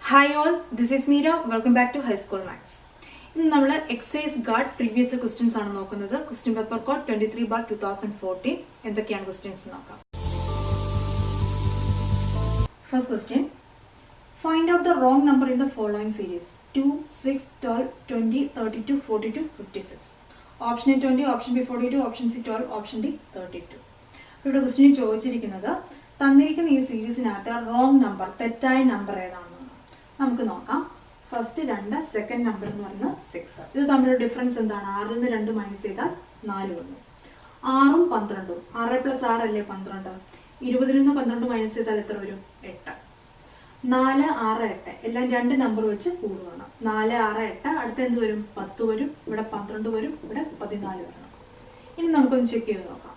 Hi all, this is Meera. Welcome back to High School Maths. ഇന്ന് നമ്മൾ excise guard previous questions ആണ് നോക്കുന്നത്. Question paper code 23/2014 എന്തൊക്കെയാണ് questions നോക്കാം. First question. Find out the wrong number in the following series: 2, 6, 12, 20, 32, 42, 56. Option A 20, option B 42, option C 12, option D 32. ഇവിടെ question ചോദിച്ചിരിക്കുന്നത് തന്നിരിക്കുന്ന ഈ സീരീസിനകത്ത് റോങ് നമ്പർ, തെറ്റായ നമ്പർ ഏതാണ് നമുക്ക് നോക്കാം. ഫസ്റ്റ് 2, സെക്കൻഡ് നമ്പർ എന്ന് പറയുന്നത് 6. ഇത് തമ്മിലുള്ള ഡിഫറൻസ് എന്താണ്? 6ൽ നിന്ന് 2 മൈനസ് ചെയ്താൽ 4 വന്നു. 6ഉം 12ഉം 6 + 6 അല്ലേ 12. 20ൽ നിന്ന് 12 മൈനസ് ചെയ്താൽ എത്ര വരും? 8. 4, 6, 8 എല്ലാം 2 നമ്പർ വെച്ച് കൂടുകയാണ്. 4, 6, 8 അടുത്ത എന്ത് വരും? 10 വരും. ഇവിടെ 12 വരും. ഇവിടെ 14 വരണം. ഇനി നമുക്കൊന്ന് ചെക്ക് ചെയ്ത് നോക്കാം.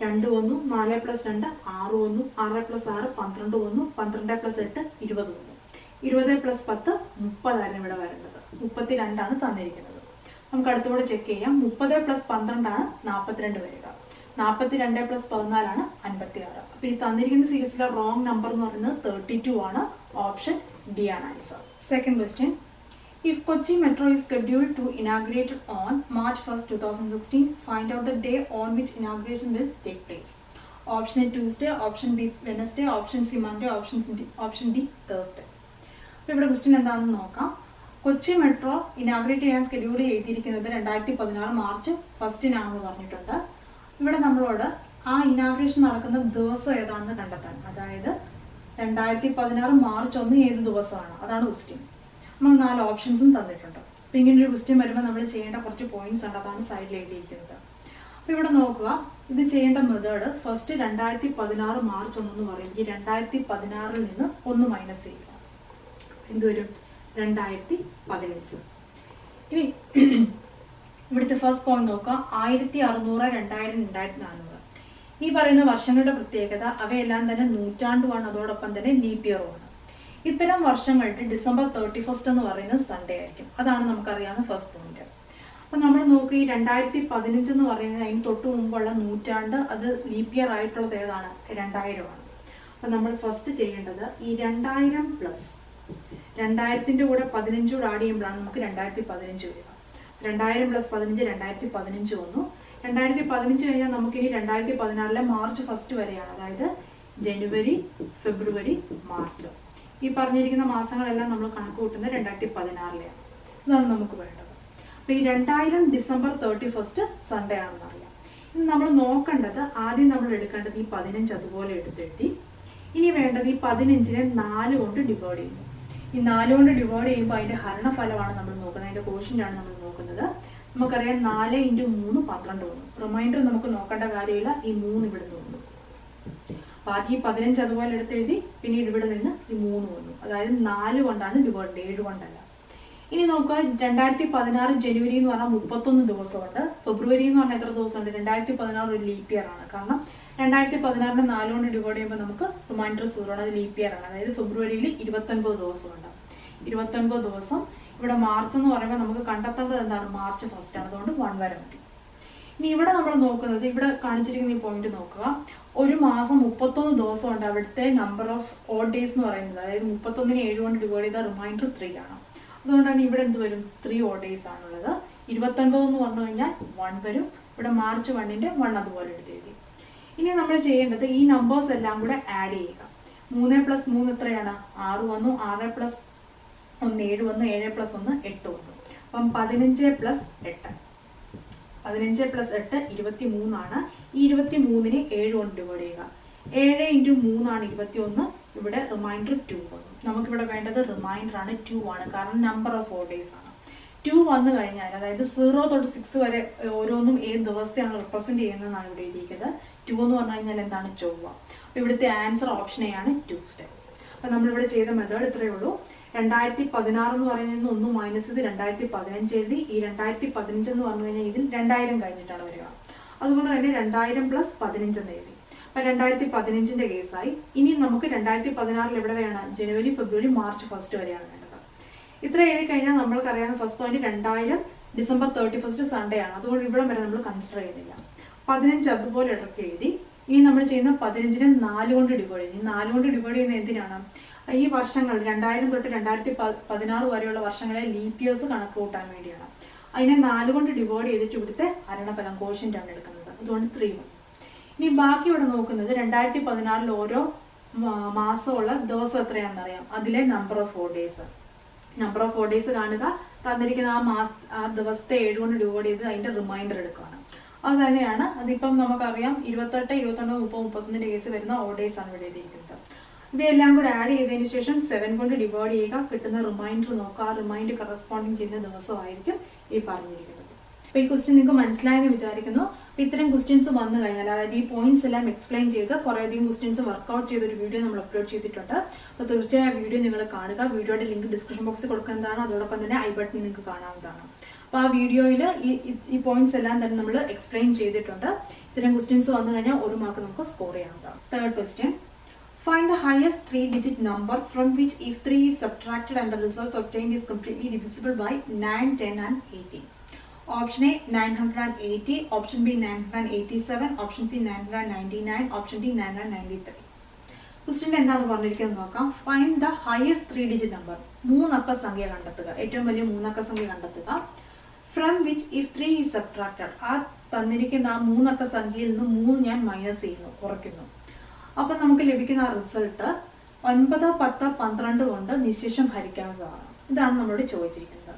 2 വന്നു. 4 + 2 6 വന്നു. 6 + 6 12 വന്നു. 12 + 8 20 വന്നു. 20 + 10 30 ഇവിടെ വരേണ്ടത്. 32 തന്നിരിക്കുന്നത്. നമുക്ക് അടുത്തുകൂടെ ചെക്ക് ചെയ്യാം. 30 + 12 42 വരിക. 42 + 14 56. അപ്പോൾ ഈ തന്നിരിക്കുന്ന സീരീസിലെ റോങ് നമ്പർ എന്ന് പറയുന്നത് 32 ആണ്. ഓപ്ഷൻ ഡി ആണ് answer. Second question. If Kochi Metro is scheduled to inaugurate on March 1st, 2016, find out the day on which inauguration will take place. Option A Tuesday, option B Wednesday, option C Monday, option D Thursday. അപ്പോൾ ഇവിടെ question എന്താണെന്ന് നോക്കാം. Kochi metro inaugurate ചെയ്യാൻ schedule ചെയ്തിരിക്കുന്നത് 2016 March 1 പറഞ്ഞിട്ടുണ്ട്. ഇവിടെ നമ്മളോട് ആ ഇനാഗ്രേഷൻ നടക്കുന്ന ദിവസം ഏതാണെന്ന് കണ്ടെത്താൻ, അതായത് 2016 മാർച്ച് 1 ഏത് ദിവസമാണ്, അതാണ് ക്വസ്റ്റ്യൻ. നമുക്ക് 4 ഓപ്ഷൻസും തന്നിട്ടുണ്ട്. അപ്പോൾ ഇങ്ങനൊരു ക്വസ്റ്റ്യൻ വരുമ്പോൾ നമ്മൾ ചെയ്യേണ്ട കുറച്ച് പോയിന്റ്സ് ഉണ്ട്, അതാണ് സൈഡിൽ എഴുതിയിരിക്കുന്നത്. അപ്പോൾ ഇവിടെ നോക്കുക, ഇത് ചെയ്യേണ്ട മെത്തേഡ് ഫസ്റ്റ് 2016 മാർച്ച് 1 എന്ന് പറയുമ്പോൾ 2016 നിന്ന് 1 മൈനസ് ചെയ്യുക. എന്തുവരും? 2015. ഇനി ഇവിടുത്തെ ഫസ്റ്റ് പോയിന്റ് നോക്കാം. 1600, 2000, 2400 ഈ പറയുന്ന വർഷങ്ങളുടെ പ്രത്യേകത അവയെല്ലാം തന്നെ നൂറ്റാണ്ടുമാണ്, അതോടൊപ്പം തന്നെ ലീപ് ഇയറുമാണ്. ഇത്തരം വർഷങ്ങളുടെ ഡിസംബർ 31 എന്ന് പറയുന്നത് സൺഡേ ആയിരിക്കും. അതാണ് നമുക്കറിയാവുന്ന ഫസ്റ്റ് പോയിന്റ്. അപ്പം നമ്മൾ നോക്കുക, ഈ 2015 എന്ന് പറയുന്നത് അതിന് തൊട്ട് മുമ്പുള്ള നൂറ്റാണ്ട്, അത് ലീപ് ഇയർ ആയിട്ടുള്ളത് ഏതാണ്? 2000 ആണ്. അപ്പം നമ്മൾ ഫസ്റ്റ് ചെയ്യേണ്ടത് ഈ 2000 പ്ലസ് 2000ൻ്റെ കൂടെ 15 കൂടെ ആഡ് ചെയ്യുമ്പോഴാണ് നമുക്ക് 2015 വരിക. 2000 + 15 2015 വന്നു. 2015 കഴിഞ്ഞാൽ നമുക്കിനി 2016 മാർച്ച് 1 വരെയാണ്, അതായത് ജനുവരി, ഫെബ്രുവരി, മാർച്ച്. ഈ പറഞ്ഞിരിക്കുന്ന മാസങ്ങളെല്ലാം നമ്മൾ കണക്ക് കൂട്ടുന്നത് 2016 ഇതാണ് നമുക്ക് വേണ്ടത്. അപ്പോൾ ഈ 2000 ഡിസംബർ 31 സൺഡേ ആണെന്ന് അറിയാം. ഇനി നമ്മൾ നോക്കേണ്ടത്, ആദ്യം നമ്മൾ എടുക്കേണ്ടത് ഈ 15 അതുപോലെ എടുത്തെഴുതി. ഇനി വേണ്ടത് ഈ 15നെ 4 കൊണ്ട് ഡിവൈഡ് ചെയ്യുന്നു. ഈ 4 കൊണ്ട് ഡിവൈഡ് ചെയ്യുമ്പോൾ അതിൻ്റെ ഹരണഫലമാണ് നമ്മൾ നോക്കുന്നത്, അതിൻ്റെ കോഷ്യൻ്റാണ് നമ്മൾ നോക്കുന്നത്. നമുക്കറിയാം 4 × 3 12 വന്നു. റിമൈൻഡർ നമുക്ക് നോക്കേണ്ട കാര്യമില്ല, ഈ 3 ഇവിടെ നിന്ന് വന്നു. അപ്പോൾ ആദ്യം ഈ 15 അതുപോലെ എടുത്തെഴുതി, പിന്നീട് ഇവിടെ നിന്ന് ഈ 3 വന്നു. അതായത് 4 കൊണ്ടാണ് ഡിവൈഡ്, 7 കൊണ്ടല്ല. ഇനി നോക്കുക, 2016 ജനുവരി എന്ന് പറഞ്ഞാൽ 31 ദിവസമുണ്ട്. ഫെബ്രുവരി എന്ന് പറഞ്ഞാൽ എത്ര ദിവസമുണ്ട്? 2016 ഒരു ലീപ് ഇയർ ആണ്. കാരണം 2016 4 കൊണ്ട് ഡിവൈഡ് ചെയ്യുമ്പോൾ നമുക്ക് റിമൈൻഡർ 0 ആണ്, അത് ലീപ് ഇയർ ആണ്. അതായത് ഫെബ്രുവരിയിൽ 29 ദിവസമുണ്ട്. 29 ദിവസം. ഇവിടെ മാർച്ച് എന്ന് പറയുമ്പോൾ നമുക്ക് കണ്ടെത്തേണ്ടത് എന്താണ്? മാർച്ച് 1 ആണ്. അതുകൊണ്ട് 1 വരെ മതി. ഇനി ഇവിടെ നമ്മൾ നോക്കുന്നത്, ഇവിടെ കാണിച്ചിരിക്കുന്ന ഈ പോയിന്റ് നോക്കുക. ഒരു മാസം 31 ദിവസമുണ്ട്. അവിടുത്തെ നമ്പർ ഓഫ് ഓഡ് ഡേയ്സ് എന്ന് പറയുന്നത്, അതായത് 31നെ 7 കൊണ്ട് ഡിവൈഡ് ചെയ്താൽ റിമൈൻഡർ 3 ആണ്. അതുകൊണ്ടാണ് ഇവിടെ എന്ത് വരും? 3 ഓഡ് ഡേയ്സ് ആണുള്ളത്. 29 എന്ന് പറഞ്ഞു കഴിഞ്ഞാൽ 1 വരും. ഇവിടെ മാർച്ച് 1ൻ്റെ 1 അതുപോലെ എടുത്തെഴുതി. ഇനി നമ്മൾ ചെയ്യേണ്ടത് ഈ നമ്പേഴ്സ് എല്ലാം കൂടെ ആഡ് ചെയ്യുക. 3 + 3 എത്രയാണ്? 6 വന്നു. 6 + 1 7 വന്നു. 7 + 1 8 വന്നു. അപ്പം 15 + 8 15 + 8 23 ആണ്. ഈ 23നെ 7 കൊണ്ട് ഡിവൈഡ് ചെയ്യുക. 7 × 3 ആണ് 21. ഇവിടെ റിമൈൻഡർ 2 വന്നു. നമുക്കിവിടെ വേണ്ടത് റിമൈൻഡർ ആണ്, 2 ആണ്. കാരണം നമ്പർ ഓഫ് ഓഡ് ഡേയ്സ് ആണ്. 2 വന്നു കഴിഞ്ഞാൽ, അതായത് 0 തൊട്ട് 6 വരെ ഓരോന്നും ഏത് ദിവസത്തെയാണ് റിപ്രസെന്റ് ചെയ്യുന്നതെന്നാണ് ഇവിടെ എഴുതിയിരിക്കുന്നത്. 2 എന്ന് പറഞ്ഞു കഴിഞ്ഞാൽ എന്താണ്? ചൊവ്വ. അപ്പോൾ ഇവിടുത്തെ ആൻസർ ഓപ്ഷൻ എ ആണ്, ട്യൂസ്ഡേ. അപ്പോൾ നമ്മളിവിടെ ചെയ്ത മെത്തേഡ് ഇത്രയേ ഉള്ളൂ. 2016 എന്ന് പറയുന്നതിൽ 1 മൈനസ് ചെയ്ത് 2015 എഴുതി. ഈ 2015 എന്ന് പറഞ്ഞു കഴിഞ്ഞാൽ ഇതിൽ 2000 കഴിഞ്ഞിട്ടാണ് വരിക. അതുകൊണ്ട് തന്നെ 2000 + 15 എന്ന് എഴുതി. അപ്പോൾ 2015ൻ്റെ കേസായി. ഇനി നമുക്ക് 2016 എവിടെ വേണം? ജനുവരി, ഫെബ്രുവരി, മാർച്ച് 1 വരെയാണ് വേണ്ടത്. ഇത്ര എഴുതി കഴിഞ്ഞാൽ നമ്മൾക്കറിയാവുന്ന ഫസ്റ്റ് പോയിന്റ് 2000 ഡിസംബർ 31 സൺഡേ ആണ്. അതുകൊണ്ട് ഇവിടെ വരെ നമ്മൾ കൺസിഡർ ചെയ്യുന്നില്ല. 15 അതുപോലെ ഇടയ്ക്ക് എഴുതി. ഇനി നമ്മൾ ചെയ്യുന്ന 15നെ 4 കൊണ്ട് ഡിവൈഡ് ചെയ്യും. 4 കൊണ്ട് ഡിവൈഡ് ചെയ്യുന്ന എന്തിനാണ്? ഈ വർഷങ്ങൾ 2000 തൊട്ട് 2016 വരെയുള്ള വർഷങ്ങളെ ലീപ് ഇയേഴ്സ് കണക്ക് കൂട്ടാൻ വേണ്ടിയാണ്. അതിനെ 4 കൊണ്ട് ഡിവൈഡ് ചെയ്തിട്ട് ഇവിടുത്തെ ഹരണഫലം കോഷ്യന്റ് ആണ് എടുക്കുന്നത്. അതുകൊണ്ട് 3. ഇനി ബാക്കി ഇവിടെ നോക്കുന്നത് 2016 ഓരോ മാസമുള്ള ദിവസം എത്രയാണെന്ന് അറിയാം. അതിലെ number of 4 days. Number of 4 days കാണുക, തന്നിരിക്കുന്ന ആ ദിവസത്തെ 7 കൊണ്ട് ഡിവൈഡ് ചെയ്ത് അതിന്റെ റിമൈൻഡർ എടുക്കുകയാണ്. അത് തന്നെയാണ്. അതിപ്പം നമുക്കറിയാം 28, 29, 30, 31 കേസ് വരുന്ന ഓഡ് ഡേയ്സ് ആണ് ഇവിടെ എഴുതിയിരിക്കുന്നത്. ഇവയെല്ലാം കൂടെ ആഡ് ചെയ്തതിന് ശേഷം 7 കൊണ്ട് ഡിവൈഡ് ചെയ്യുക, കിട്ടുന്ന റിമൈൻഡർ നോക്കുക. ആ റിമൈൻഡർ കറസ്പോണ്ടിങ് ചെയ്യുന്ന ദിവസമായിരിക്കും ഈ പറഞ്ഞിരിക്കുന്നത്. അപ്പോൾ ഈ ക്വസ്റ്റ്യൻ നിങ്ങൾക്ക് മനസ്സിലായെന്ന് വിചാരിക്കുന്നു. അപ്പോൾ ഇത്തരം ക്വസ്റ്റ്യൻസ് വന്നു കഴിഞ്ഞാൽ, അതായത് ഈ പോയിന്റ്സ് എല്ലാം എക്സ്പ്ലെയിൻ ചെയ്ത് കുറേയധികം ക്വസ്റ്റ്യൻസ് വർക്ക്ഔട്ട് ചെയ്തൊരു വീഡിയോ നമ്മൾ അപ്ലോഡ് ചെയ്തിട്ടുണ്ട്. അപ്പോൾ തീർച്ചയായും ആ വീഡിയോ നിങ്ങൾ കാണുക. വീഡിയോയുടെ ലിങ്ക് ഡിസ്ക്രിപ്ഷൻ ബോക്സിൽ കൊടുക്കുന്നതാണ്. അതോടൊപ്പം തന്നെ ഐ ബട്ടൺ നിങ്ങൾക്ക് കാണാവുന്നതാണ്. അപ്പോൾ ആ വീഡിയോയിൽ ഈ പോയിന്റ്സ് എല്ലാം തന്നെ നമ്മൾ എക്സ്പ്ലെയിൻ ചെയ്തിട്ടുണ്ട്. ഇത്തരം ക്വസ്റ്റ്യൻസ് വന്നു കഴിഞ്ഞാൽ 1 മാർക്ക് നമുക്ക് സ്കോർ ചെയ്യാവുന്നതാണ്. Third question, find the highest 3-digit number from which if 3 is subtracted and the result obtained is completely divisible by 9, 10 and 18. Option A 980, option B 987, option C 999, option D 993. Question എന്താണ് പറഞ്ഞിരിക്കുന്നത് നോക്കാം. Find the highest 3-digit number, 3 അക്ക സംഖ്യ കണ്ടെത്തുക, ഏറ്റവും വലിയ 3 അക്ക സംഖ്യ കണ്ടെത്തുക. From which if 3 is subtracted, ആ തന്നിരിക്കുന്ന ആ 3 അക്ക സംഖ്യയിൽ നിന്ന് 3 ഞാൻ മൈനസ് ചെയ്യുന്നു, കുറയ്ക്കുന്നു. അപ്പം നമുക്ക് ലഭിക്കുന്ന ആ റിസൾട്ട് 9, 10, 12 കൊണ്ട് നിശേഷം ഹരിക്കാവുന്നതാണ്. ഇതാണ് നമ്മളോട് ചോദിച്ചിരിക്കുന്നത്.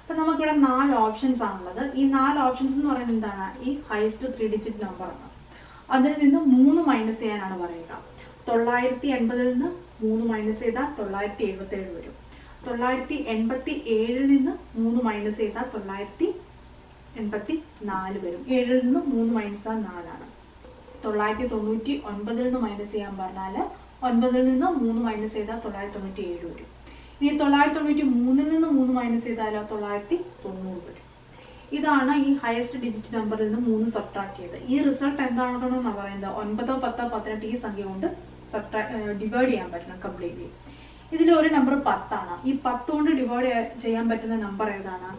അപ്പം നമുക്കിവിടെ 4 ഓപ്ഷൻസ് ആണുള്ളത്. ഈ 4 ഓപ്ഷൻസ് എന്ന് പറയുന്നത് എന്താണ്? ഈ ഹയസ്റ്റ് 3-digit നമ്പർ ആണ്. അതിൽ നിന്ന് 3 മൈനസ് ചെയ്യാനാണ് പറയുക. 980 നിന്ന് 3 മൈനസ് ചെയ്താൽ 977 വരും. 987 നിന്ന് 3 മൈനസ് ചെയ്താൽ 984 വരും. 7 നിന്ന് 3 മൈനസ് ചെയ്താൽ 4 ആണ്. 999 നിന്ന് മൈനസ് ചെയ്യാൻ പറഞ്ഞാൽ 9 നിന്ന് 3 മൈനസ് ചെയ്താൽ 997 വരും. ഇനി 993 നിന്ന് 3 മൈനസ് ചെയ്താലോ 990 വരും. ഇതാണ് ഈ ഹയസ്റ്റ് ഡിജിറ്റ് നമ്പറിൽ നിന്ന് 3 സബ്ട്രാക്ട് ചെയ്ത്. ഈ റിസൾട്ട് എന്താണെന്നാണ് പറയുന്നത്? 9, 10, 18 ഈ സംഖ്യ കൊണ്ട് ഡിവൈഡ് ചെയ്യാൻ പറ്റണം കംപ്ലീറ്റ്ലി. ഇതിൽ ഒരു നമ്പർ 10 ആണ്. ഈ 10 കൊണ്ട് ഡിവൈഡ് ചെയ്യാൻ പറ്റുന്ന നമ്പർ ഏതാണ്?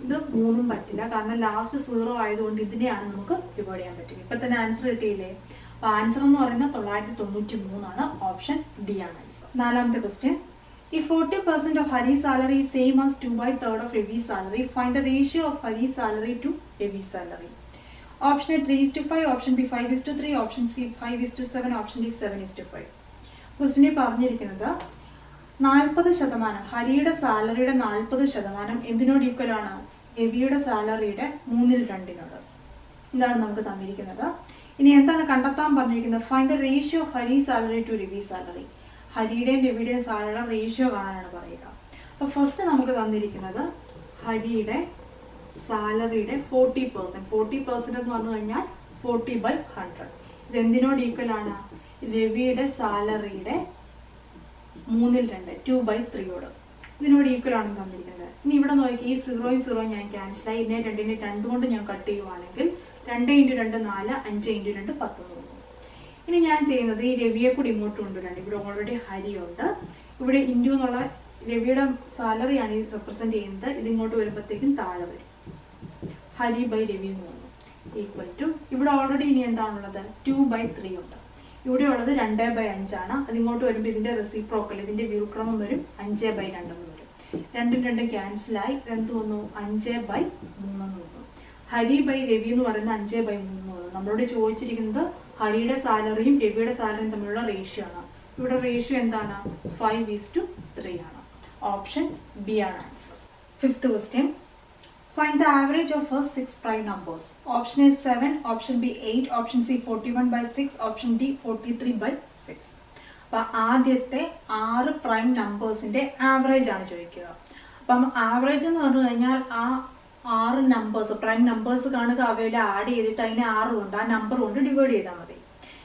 ഇത് 3 പറ്റില്ല, കാരണം ലാസ്റ്റ് 0 ആയതുകൊണ്ട് ഇതിനെയാണ് നമുക്ക് ഡിവൈഡ് ചെയ്യാൻ പറ്റുക. ഇപ്പൊ തന്നെ ആൻസർ കിട്ടിയില്ലേ? അപ്പൊ ആൻസർ എന്ന് പറയുന്നത് 993 ആണ്. ഓപ്ഷൻ ഡി ആണ് ആൻസർ. 4ാമത്തെ question, if 40% of Hari's salary is same as 2/3 of Ravi's salary, find the ratio of Hari's salary to Ravi's salary. Option A 3:5, option B 5:3, option C 5:7, option D 7:5. ക്വസ്റ്റ്യനിൽ പറഞ്ഞിരിക്കുന്നത് 40%, ഹരിയുടെ സാലറിയുടെ 40% എന്തിനോട് equal ആണ്? രവിയുടെ സാലറിയുടെ 2/3. ഇതാണ് നമുക്ക് തന്നിരിക്കുന്നത്. ഇനി എന്താണ് കണ്ടെത്താൻ പറഞ്ഞിരിക്കുന്നത്? Find the ratio of Hari salary to Ravi salary. ഹരിയുടെയും രവിയുടെയും സാലറിയുടെ റേഷ്യോ കാണാനാണ് പറയുക. അപ്പോൾ ഫസ്റ്റ് നമുക്ക് തന്നിരിക്കുന്നത് ഹരിയുടെ സാലറിയുടെ 40%. 40% എന്ന് പറഞ്ഞു കഴിഞ്ഞാൽ 40/100. ഇത് എന്തിനോട് ഈക്വൽ ആണ്? രവിയുടെ സാലറിയുടെ 3/2, 2/3. ഇതിനോട് ഈക്വൽ ആണെന്ന് തന്നിരിക്കുന്നത്. ഇനി ഇവിടെ നോക്കി, ഈ 0 0 ഞാൻ ക്യാൻസൽ ആയി. ഇതിനെ 2നെ 2 കൊണ്ട് ഞാൻ കട്ട് ചെയ്യുവാണെങ്കിൽ 2 × 2 4, 5 × 2 10. ഇനി ഞാൻ ചെയ്യുന്നത് ഈ രവിയെ കൂടി ഇങ്ങോട്ട് കൊണ്ടുവരാണ്. ഇവിടെ ഓൾറെഡി ഹരി ഉണ്ട്. ഇവിടെ ഇൻഡു എന്നുള്ള രവിയുടെ സാലറിയാണ് ഈ റെപ്രസെന്റ് ചെയ്യുന്നത്. ഇതിങ്ങോട്ട് വരുമ്പോഴത്തേക്കും താഴെ വരും. ഹരി ബൈ രവി എന്ന് പറഞ്ഞു ഈക്വൽ ടു, ഇവിടെ ഓൾറെഡി ഇനി എന്താണുള്ളത്? 2/3 ഉണ്ട്. ഇവിടെ ഉള്ളത് 2/5 ആണ്. അതിങ്ങോട്ട് വരുമ്പോൾ ഇതിന്റെ റെസിപ്രോക്കൽ, ഇതിന്റെ വ്യൂക്രമം വരും 5/2 എന്ന് വരും. 2 2 ക്യാൻസലായി. എന്ത് വന്നു? 5/3 എന്ന് വന്നു. ഹരി ബൈ രവി എന്ന് പറയുന്നത് 5/3 എന്ന് വന്നു. നമ്മളോട് ചോദിച്ചിരിക്കുന്നത് ഹരിയുടെ സാലറിയും രവിയുടെ സാലറിയും തമ്മിലുള്ള റേഷ്യോ ആണ്. ഇവിടെ റേഷ്യോ എന്താണ്? 5:3 ആണ്. ഓപ്ഷൻ ബി ആണ് answer. 5th question, find the average of first 6 prime numbers. Option A 7, option B 8, option C 41/6, option D 43/6. അപ്പൊ ആദ്യത്തെ 6 പ്രൈം നമ്പേഴ്സിന്റെ ആവറേജ് ആണ് ചോദിക്കുക. അപ്പം ആവറേജ് എന്ന് പറഞ്ഞു കഴിഞ്ഞാൽ ആ 6 നമ്പേഴ്സ് പ്രൈം നമ്പേഴ്സ് കാണുക, അവയിൽ ആഡ് ചെയ്തിട്ട് അതിനെ 6 കൊണ്ട് ആ നമ്പർ കൊണ്ട് ഡിവൈഡ് ചെയ്താൽ മതി.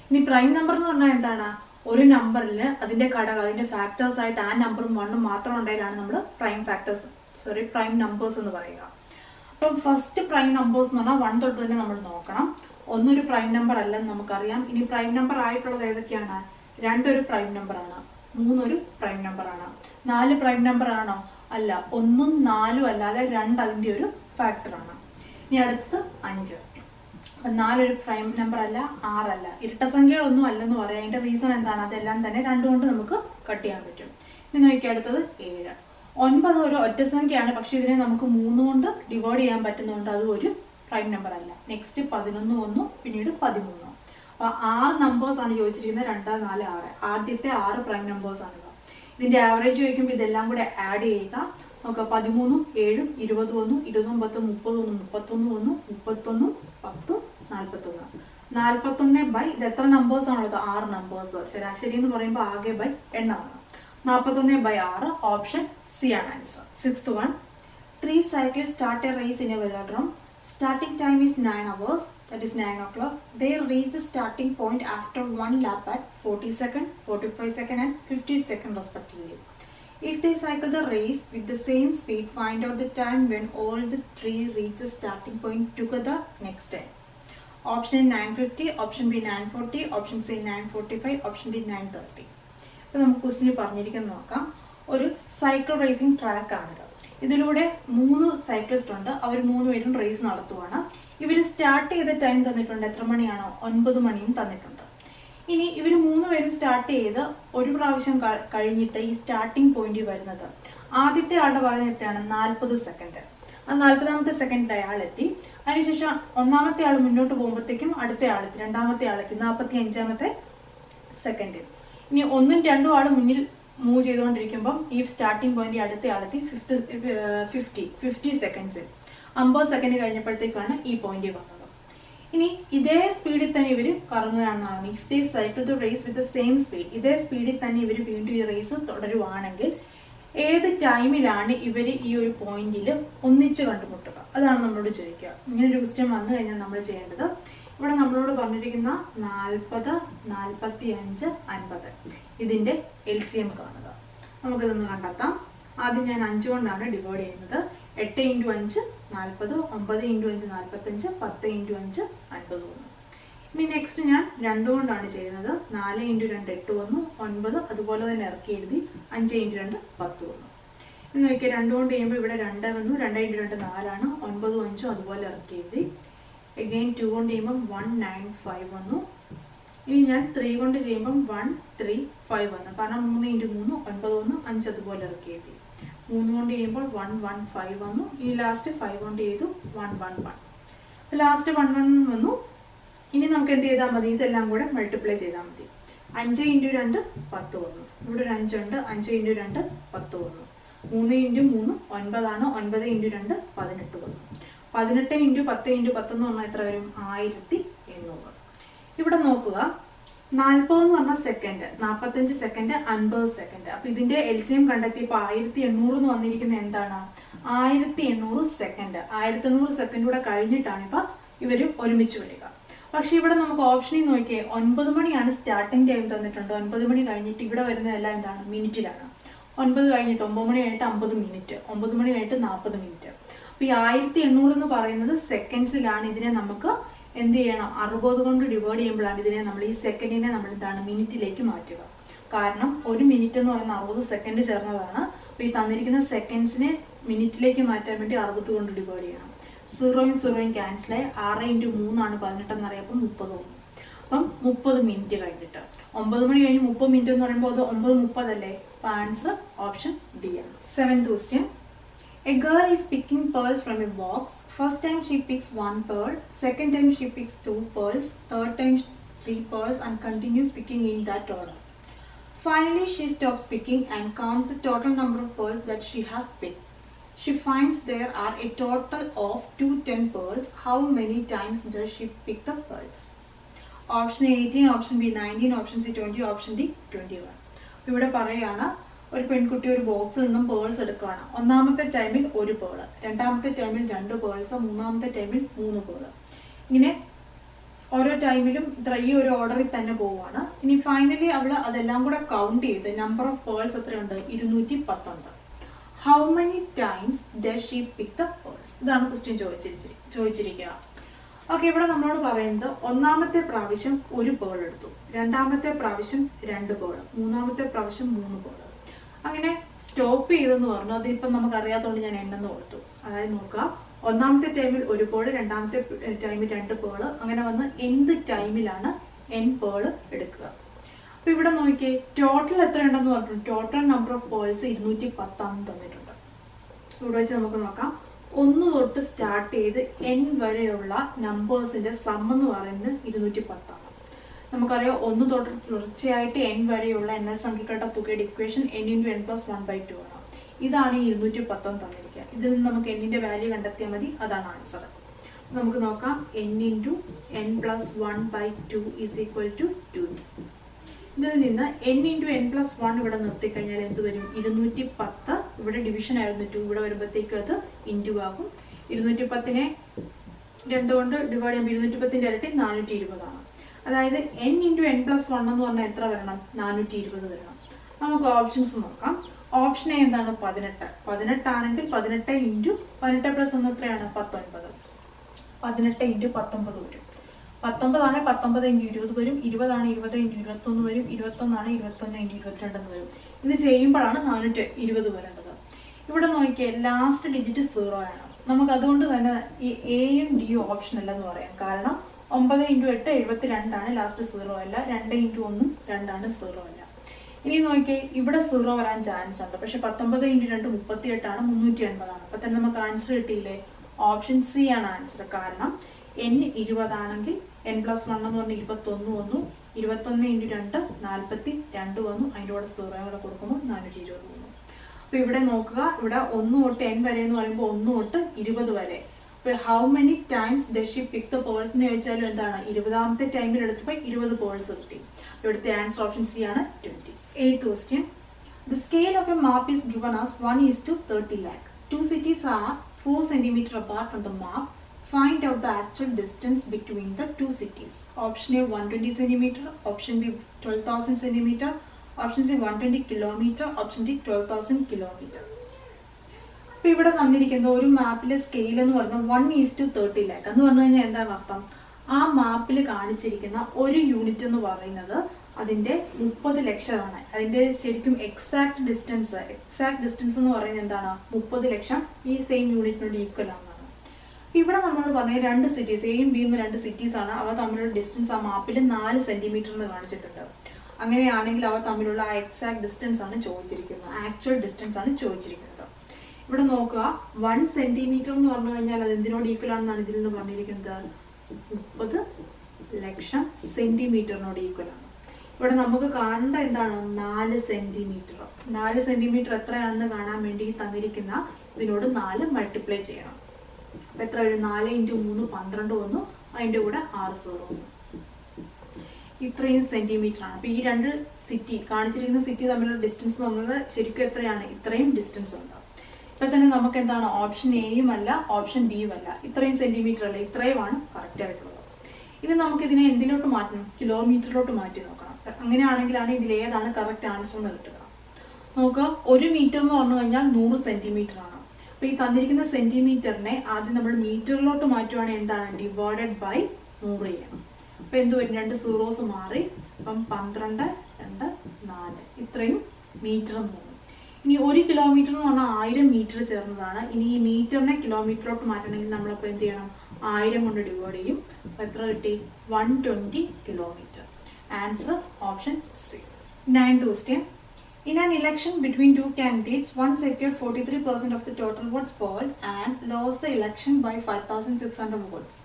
ഇനി പ്രൈം നമ്പർ എന്ന് പറഞ്ഞാൽ എന്താണ്? ഒരു നമ്പറിൽ അതിന്റെ ഘടകം, അതിന്റെ ഫാക്ടേഴ്സ് ആയിട്ട് ആ നമ്പറും 1 മാത്രം ഉണ്ടായാലാണ് നമ്മൾ പ്രൈം നമ്പേഴ്സ് എന്ന് പറയുക. അപ്പം ഫസ്റ്റ് പ്രൈം നമ്പേഴ്സ് എന്ന് പറഞ്ഞാൽ 1 തൊട്ട് തന്നെ നമ്മൾ നോക്കണം. 1 ഒരു പ്രൈം നമ്പർ അല്ലെന്ന് നമുക്കറിയാം. ഇനി പ്രൈം നമ്പർ ആയിട്ടുള്ളത് ഏതൊക്കെയാണ്? 2 ഒരു പ്രൈം നമ്പർ ആണ്, 3 ഒരു പ്രൈം നമ്പർ ആണ്, 4 പ്രൈം നമ്പർ ആണോ? അല്ല, 1ഉം 4ഉം അല്ലാതെ 2 അതിന്റെ ഒരു ഫാക്ടർ ആണ്. ഇനി അടുത്തത് 5. അപ്പം 4 ഒരു പ്രൈം നമ്പർ അല്ല, 6 അല്ല, ഇരട്ട സംഖ്യകളൊന്നും അല്ലെന്ന് പറയാം. അതിൻ്റെ റീസൺ എന്താണ്? അതെല്ലാം തന്നെ 2 കൊണ്ട് നമുക്ക് കട്ട് ചെയ്യാൻ പറ്റും. ഇനി നോക്കിയാൽ അടുത്തത് 7. 9 ഒരു ഒറ്റ സംഖ്യയാണ്, പക്ഷെ ഇതിനെ നമുക്ക് 3 കൊണ്ട് ഡിവൈഡ് ചെയ്യാൻ പറ്റുന്നതുകൊണ്ട് അത് ഒരു പ്രൈം നമ്പർ അല്ല. നെക്സ്റ്റ് 11 വന്നു, പിന്നീട് 13. അപ്പോൾ 6 നമ്പേഴ്സ് ആണ് ചോദിച്ചിരിക്കുന്നത്. 2, 4, 6. ആദ്യത്തെ 6 പ്രൈം നമ്പേഴ്സ് ആണ്. ഇതിന്റെ ആവറേജ് ചോദിക്കുമ്പോൾ ഇതെല്ലാം കൂടെ ആഡ് ചെയ്യുക. നമുക്ക് 13, 7, 20 വന്നു, 29, 30 വന്നു, 31 വന്നു, 31, 10, 41. 41 ബൈ ഇത് എത്ര നമ്പേഴ്സ് ആണുള്ളത്? 6 നമ്പേഴ്സ്. ശരാശരി എന്ന് പറയുമ്പോൾ ആകെ ബൈ എണ്ണമാണ്. 41 by 6, ഓപ്ഷൻ സി ആണ് answer. 6th one, 3 cyclists start a race in a velodrome. Starting time is 9 hours, that is 9 o'clock. They reach the starting point after 1 lap at 40 seconds, 45 seconds and 50 seconds respectively. If they cycle the race with the same speed, find out the time when all the 3 reach the starting point together next time. Option A 9:50, option B 9:40, option C 9:45, option D 9:30. അപ്പോൾ നമുക്ക് ക്വസ്റ്റിനിൽ പറഞ്ഞിരിക്കുന്നത് നോക്കാം. ഒരു cycle racing track ആണിത്. ഇതിലൂടെ 3 cyclist ഉണ്ട്. അവർ 3 പേരും raise നടത്തുവാണ്. ഇവർ സ്റ്റാർട്ട് ചെയ്ത ടൈം തന്നിട്ടുണ്ട്. എത്ര മണിയാണോ? 9 മണിയും തന്നിട്ടുണ്ട്. ഇനി ഇവർ 3 പേരും സ്റ്റാർട്ട് ചെയ്ത് ഒരു പ്രാവശ്യം കഴിഞ്ഞിട്ട് ഈ സ്റ്റാർട്ടിംഗ് പോയിന്റിൽ വരുന്നത് ആദ്യത്തെ ആളുടെ പറയുന്നത് എത്രയാണ്? 40 സെക്കൻഡ്. ആ 40ാമത്തെ സെക്കൻഡിൽ അയാൾ എത്തി. അതിനുശേഷം 1ാമത്തെ ആൾ മുന്നോട്ട് പോകുമ്പോഴത്തേക്കും അടുത്ത ആളെത്തി, 2ാമത്തെ ആളെത്തി, 45ാമത്തെ സെക്കൻഡ്. ഇനി 1ഉം 2ഉം ആൾ മുന്നിൽ മൂവ് ചെയ്തുകൊണ്ടിരിക്കുമ്പം ഈ സ്റ്റാർട്ടിംഗ് പോയിന്റ് അടുത്ത ആളെത്തി 50 സെക്കൻഡ്സിൽ 50 സെക്കൻഡ് കഴിഞ്ഞപ്പോഴത്തേക്കാണ് ഈ പോയിന്റ് വന്നത്. ഇനി ഇതേ സ്പീഡിൽ തന്നെ ഇവർ കറങ്ങുകയാണെന്നാണ്. If they cycle the race with the same speed, ഇതേ സ്പീഡിൽ തന്നെ ഇവർ വീണ്ടും ഈ റേസ് തുടരുവാണെങ്കിൽ ഏത് ടൈമിലാണ് ഇവർ ഈ ഒരു പോയിന്റിൽ ഒന്നിച്ച് കണ്ടുമുട്ടുക? അതാണ് നമ്മളോട് ചോദിക്കുക. ഇങ്ങനെ ഒരു ക്വസ്റ്റ്യൻ വന്നു കഴിഞ്ഞാൽ നമ്മൾ ചെയ്യേണ്ടത്, ഇവിടെ നമ്മളോട് പറഞ്ഞിരിക്കുന്ന 40, 45, 50 ഇതിന്റെ LCM കാണുക. നമുക്കിതൊന്ന് കണ്ടെത്താം. ആദ്യം ഞാൻ 5 കൊണ്ടാണ് ഡിവൈഡ് ചെയ്യുന്നത്. 8 × 5 40, 9 × 5 45, 10 × 5 50 വന്നു. ഇനി നെക്സ്റ്റ് ഞാൻ 2 കൊണ്ടാണ് ചെയ്യുന്നത്. 4 × 2 8 വന്നു, 9 അതുപോലെ തന്നെ ഇറക്കി എഴുതി, 5 × 2 10 വന്നു. ഇനി നോക്കിയാൽ 2 കൊണ്ട് ചെയ്യുമ്പോൾ ഇവിടെ 2 വന്നു, 2 × 2 4 ആണ്, 9, 5 അതുപോലെ ഇറക്കി എഴുതി. അഗെയിൻ 2 കൊണ്ട് ചെയ്യുമ്പം 195 വന്നു. ഇനി ഞാൻ 3 കൊണ്ട് ചെയ്യുമ്പം 135 വന്നു, കാരണം 3 × 3 9 വന്നു, 5 അതുപോലെ ഇറക്കി എഴുതി. 3 കൊണ്ട് ചെയ്യുമ്പോൾ 115 വന്നു. ഇനി ലാസ്റ്റ് 5 കൊണ്ട് ചെയ്തു 111. ലാസ്റ്റ് 11 വന്നു. ഇനി നമുക്ക് എന്ത് ചെയ്താൽ മതി? ഇതെല്ലാം കൂടെ മൾട്ടിപ്ലൈ ചെയ്താൽ മതി. 5 × 2 10 വന്നു. ഇവിടെ ഒരു 5 ഉണ്ട്. 5 × 2 10 വന്നു. 3 × 3 9 ആണ്. 9 × 2 18 വന്നു. 18 × 10 × 10 എന്ന് പറഞ്ഞാൽ എത്ര വരും? 1800. ഇവിടെ നോക്കുക, 40 എന്ന് പറഞ്ഞാൽ സെക്കൻഡ്, 45 സെക്കൻഡ്, 50 സെക്കൻഡ്. അപ്പൊ ഇതിന്റെ LCM കണ്ടെത്തിയപ്പോൾ 1800 എന്ന് വന്നിരിക്കുന്നത് എന്താണ്? 1800 സെക്കൻഡ്. 1800 സെക്കൻഡ് കൂടെ കഴിഞ്ഞിട്ടാണ് ഇപ്പൊ ഇവര് ഒരുമിച്ച് വരിക. പക്ഷെ ഇവിടെ നമുക്ക് ഓപ്ഷനിൽ നോക്കിയേ, 9 മണിയാണ് സ്റ്റാർട്ടിംഗ് ടൈം തന്നിട്ടുണ്ട്. 9 മണി കഴിഞ്ഞിട്ട് ഇവിടെ വരുന്നതെല്ലാം എന്താണ്? മിനിറ്റിലാണ്. 9 കഴിഞ്ഞിട്ട് 9 മണി കഴിഞ്ഞിട്ട് 50 മിനിറ്റ്, 9 മണി കഴിഞ്ഞിട്ട് 40 മിനിറ്റ്. അപ്പൊ ഈ 1800 എന്ന് പറയുന്നത് സെക്കൻഡ്സിലാണ്. ഇതിനെ നമുക്ക് എന്ത് ചെയ്യണം? 60 കൊണ്ട് ഡിവൈഡ് ചെയ്യുമ്പോഴാണ് ഇതിനെ നമ്മൾ ഈ സെക്കൻഡിനെ നമ്മൾ എന്താണ്? മിനിറ്റിലേക്ക് മാറ്റുക. കാരണം 1 മിനിറ്റ് എന്ന് പറയുന്ന 60 സെക്കൻഡ് ചേർന്നതാണ്. അപ്പൊ ഈ തന്നിരിക്കുന്ന സെക്കൻഡ്സിനെ മിനിറ്റിലേക്ക് മാറ്റാൻ വേണ്ടി 60 കൊണ്ട് ഡിവൈഡ് ചെയ്യണം. 0 യും 0 യും ക്യാൻസലായി. 6 × 3 ആണ് 18 എന്നറിയപ്പം 30 വന്നു. അപ്പം 30 മിനിറ്റ് കഴിഞ്ഞിട്ട് 9 മണി കഴിഞ്ഞ് 30 മിനിറ്റ് എന്ന് പറയുമ്പോൾ അത് 9:30 അല്ലേ? അപ്പൊ ആൻസർ ഓപ്ഷൻ ഡി ആണ്. 7th question. A girl is picking pearls from a box. First time she picks 1 pearl, second time she picks 2 pearls, third time 3 pearls and continues picking in that order. Finally she stops picking and counts the total number of pearls that she has picked. She finds there are a total of 210 pearls. How many times does she pick the pearls? Option A 18, option B 19, option C 20, option D 21. ഇവിടെ പറയുകയാണ്, ഒരു പെൺകുട്ടി ഒരു ബോക്സിൽ നിന്നും pearls എടുക്കുകയാണ്. 1ാമത്തെ ടൈമിൽ 1 pearl, 2ാമത്തെ ടൈമിൽ 2 പേൾസ്, 3ാമത്തെ ടൈമിൽ 3 പേള്. ഇങ്ങനെ ഓരോ ടൈമിലും ഈ ഒരു ഓർഡറിൽ തന്നെ പോവുകയാണ്. ഇനി ഫൈനലി അവള് അതെല്ലാം കൂടെ കൗണ്ട് ചെയ്ത് നമ്പർ ഓഫ് പേൾസ് എത്രയുണ്ട്? 210 ഉണ്ട്. How many times does she pick the pearls? ഇതാണ് ക്വസ്റ്റ്യൻ ചോദിച്ചിരിക്കുക. ഓക്കെ, ഇവിടെ നമ്മളോട് പറയുന്നത് 1ാമത്തെ പ്രാവശ്യം 1 പേൾ എടുത്തു, 2ാമത്തെ പ്രാവശ്യം 2 പേള്, 3ാമത്തെ പ്രാവശ്യം 3 പേള്. അങ്ങനെ സ്റ്റോപ്പ് ചെയ്തെന്ന് പറഞ്ഞു. അതിനിപ്പം നമുക്ക് അറിയാത്തതുകൊണ്ട് ഞാൻ എണ്ണെന്ന് കൊടുത്തു. അതായത് നോക്കുക, ഒന്നാമത്തെ ടൈമിൽ ഒരു പേള്, രണ്ടാമത്തെ ടൈമിൽ 2 പേള്, അങ്ങനെ വന്ന് എന്ത് ടൈമിലാണ് n പേള് എടുക്കുക. അപ്പൊ ഇവിടെ നോക്കിയേ, ടോട്ടൽ എത്ര ഉണ്ടെന്ന് പറഞ്ഞു. ടോട്ടൽ നമ്പർ ഓഫ് പേൾസ് 210 തന്നിട്ടുണ്ട്. ഇവിടെ വെച്ച് നമുക്ക് നോക്കാം. 1 തൊട്ട് സ്റ്റാർട്ട് ചെയ്ത് n വരെയുള്ള നമ്പേഴ്സിന്റെ സം എന്ന് പറയുന്നത് 210. നമുക്കറിയാം 1 തൊട്ട് തുടർച്ചയായിട്ട് n വരെയുള്ള എണ്ണൽ സംഖ്യകളുടെ തുകയുടെ ഇക്വേഷൻ n × n + 1/2 ആണ്. ഇതാണ് ഈ 210 തന്നിരിക്കുക. ഇതിൽ നിന്ന് നമുക്ക് n-ന്റെ വാല്യൂ കണ്ടെത്തിയാൽ മതി. അതാണ് ആൻസർ. നമുക്ക് നോക്കാം. n × n + 1/2 = 2. ഇതിൽ നിന്ന് n × n + 1 ഇവിടെ നിർത്തിക്കഴിഞ്ഞാൽ എന്ത് വരും? 210. ഇവിടെ ഡിവിഷൻ ആയിരുന്നു 2, ഇവിടെ വരുമ്പോഴത്തേക്കും അത് ഇൻറ്റു ആകും. 210നെ 2 കൊണ്ട് ഡിവൈഡ് ചെയ്യുമ്പോൾ 210ന്റെ ഇരട്ടി 420 ആണ്. അതായത് n × n + 1 എന്ന് പറഞ്ഞാൽ എത്ര വരണം? 420 വരണം. നമുക്ക് ഓപ്ഷൻസ് നോക്കാം. ഓപ്ഷൻ എ എന്താണ്? 18. 18 ആണെങ്കിൽ 18 × 18 + 1 എത്രയാണ്? 19. 18 × 19 വരും. 19 ആണ് 19 × 20 വരും. 20 ആണ് 20 × 21 വരും. 21 ആണ് 21 × 22 വരും. ഇത് ചെയ്യുമ്പോഴാണ് 420 വരേണ്ടത്. ഇവിടെ നോക്കിയേ, ലാസ്റ്റ് ഡിജിറ്റ് 0 ആണ്. നമുക്ക് അതുകൊണ്ട് തന്നെ ഈ എയും ഡിയും ഓപ്ഷൻ അല്ലെന്ന് പറയാം. കാരണം 9 × 8 72 ആണ്, ലാസ്റ്റ് 0 അല്ല. 2 × 1 2 ആണ്, 0 അല്ല. ഇനി നോക്കിയേ, ഇവിടെ 0 വരാൻ ചാൻസ് ഉണ്ട്. പക്ഷെ 19 × 2 38 ആണ്, 380 ആണ്. അപ്പൊ തന്നെ നമുക്ക് ആൻസർ കിട്ടിയില്ലേ? ഓപ്ഷൻ സി ആണ് ആൻസർ. കാരണം n 20 ആണെങ്കിൽ n + 1 എന്ന് പറഞ്ഞാൽ 21 വന്നു. 21 × 2 42 വന്നു. അതിൻ്റെ കൂടെ 0 കൂടെ കൊടുക്കുമ്പോൾ 420 വന്നു. അപ്പൊ ഇവിടെ നോക്കുക, ഇവിടെ 1 തൊട്ട് n വരെ എന്ന് പറയുമ്പോൾ 1 തൊട്ട് 20 വരെ. അപ്പോൾ how many times does she pick the purse എന്ന് ചോദിച്ചാലും എന്താണ്? 20ാമത്തെ ടൈമിൽ എടുത്തപ്പോൾ 20 പേഴ്സ് കിട്ടി. ഇവിടുത്തെ ആൻസർ ഓപ്ഷൻ സി ആണ് 20. 8th question. The scale of a map is given as 1:30 lakh. 2 cities are 4 cm apart on the map. Find out the actual distance between the 2 cities. Option A 120 cm, option B 12,000 cm, option C 120 km, option D 12,000 km. അപ്പോൾ ഇവിടെ തന്നിരിക്കുന്ന ഒരു മാപ്പിലെ scale എന്ന് പറഞ്ഞാൽ 1:30 lakh എന്ന് പറഞ്ഞു കഴിഞ്ഞാൽ എന്താണ് അർത്ഥം? ആ മാപ്പിൽ കാണിച്ചിരിക്കുന്ന ഒരു യൂണിറ്റ് എന്ന് പറയുന്നത് അതിൻ്റെ 30 ലക്ഷമാണ്. അതിൻ്റെ ശരിക്കും എക്സാക്ട് ഡിസ്റ്റൻസ് എന്ന് പറയുന്നത് എന്താണ്? 30 ലക്ഷം ഈ സെയിം യൂണിറ്റിനോട് ഈക്വൽ ആണ്. ഇവിടെ നമ്മളോട് പറഞ്ഞ 2 സിറ്റീസ്, എയും ബിയും 2 സിറ്റീസ് ആണ്. അവ തമ്മിലുള്ള ഡിസ്റ്റൻസ് ആ മാപ്പിൽ 4 സെന്റിമീറ്റർ എന്ന് കാണിച്ചിട്ടുണ്ട്. അങ്ങനെയാണെങ്കിൽ അവ തമ്മിലുള്ള ആ എക്സാക്ട് ഡിസ്റ്റൻസ് ആണ് ചോദിച്ചിരിക്കുന്നത്, ആക്ച്വൽ ഡിസ്റ്റൻസ് ആണ് ചോദിച്ചിരിക്കുന്നത്. ഇവിടെ നോക്കുക, 1 സെന്റിമീറ്റർ എന്ന് പറഞ്ഞു കഴിഞ്ഞാൽ അത് എന്തിനോട് ഈക്വൽ ആണെന്നാണ് ഇതിൽ നിന്ന് പറഞ്ഞിരിക്കുന്നത്? 30 ലക്ഷം സെന്റിമീറ്ററിനോട് ഈക്വൽ ആണ്. ഇവിടെ നമുക്ക് കാണേണ്ട എന്താണ്? 4 സെന്റിമീറ്റർ. 4 സെന്റിമീറ്റർ എത്രയാണെന്ന് കാണാൻ വേണ്ടി തന്നിരിക്കുന്ന ഇതിനോട് 4 മൾട്ടിപ്ലൈ ചെയ്യണം. അപ്പൊ എത്ര വരും? 4 × 3 12 വന്നു. അതിൻ്റെ കൂടെ 6 സീറോസ്. ഇത്രയും സെന്റിമീറ്റർ ആണ്. അപ്പൊ ഈ 2 സിറ്റി കാണിച്ചിരിക്കുന്ന സിറ്റി തമ്മിലുള്ള ഡിസ്റ്റൻസ് എന്ന് പറയുന്നത് ശരിക്കും എത്രയാണ്? ഇത്രയും ഡിസ്റ്റൻസ് ഉണ്ട്. ഇപ്പൊ തന്നെ നമുക്ക് എന്താണ്? ഓപ്ഷൻ എയും അല്ല, ഓപ്ഷൻ ബിയും അല്ല, ഇത്രയും സെന്റിമീറ്റർ അല്ല, ഇത്രയുമാണ് കറക്റ്റ് ആയിട്ടുള്ളത്. ഇനി നമുക്ക് ഇതിനെ എന്തിലോട്ട് മാറ്റണം? കിലോമീറ്ററിലോട്ട് മാറ്റി നോക്കണം. അങ്ങനെയാണെങ്കിലാണ് ഇതിൽ ഏതാണ് കറക്റ്റ് ആൻസർ എന്ന് കിട്ടുക. നോക്കുക, 1 മീറ്റർ എന്ന് പറഞ്ഞു കഴിഞ്ഞാൽ 100 സെന്റിമീറ്റർ ആണ്. അപ്പൊ ഈ തന്നിരിക്കുന്ന സെന്റിമീറ്ററിനെ ആദ്യം നമ്മൾ മീറ്ററിലോട്ട് മാറ്റുവാണെങ്കിൽ എന്താണ്? ഡിവൈഡഡ് ബൈ 100 ചെയ്യണം. അപ്പൊ എന്ത് വരും? 2 സീറോസ് മാറി. അപ്പം 12 2 4 ഇത്രയും മീറ്റർ എന്ന് തോന്നും. ഇനി 1 കിലോമീറ്റർ എന്ന് പറഞ്ഞാൽ 1000 മീറ്റർ ചേർന്നതാണ്. ഇനി ഈ മീറ്ററിനെ കിലോമീറ്ററിലോട്ട് മാറ്റണമെങ്കിൽ നമ്മളിപ്പോൾ എന്ത് ചെയ്യണം? 1000 കൊണ്ട് ഡിവൈഡ് ചെയ്യും. അപ്പോൾ എത്ര കിട്ടി? 120 kilometre. Answer option C. 9th question. In an election between 2 candidates, one secured 43% of the total votes polled and lost the election by 5,600 votes.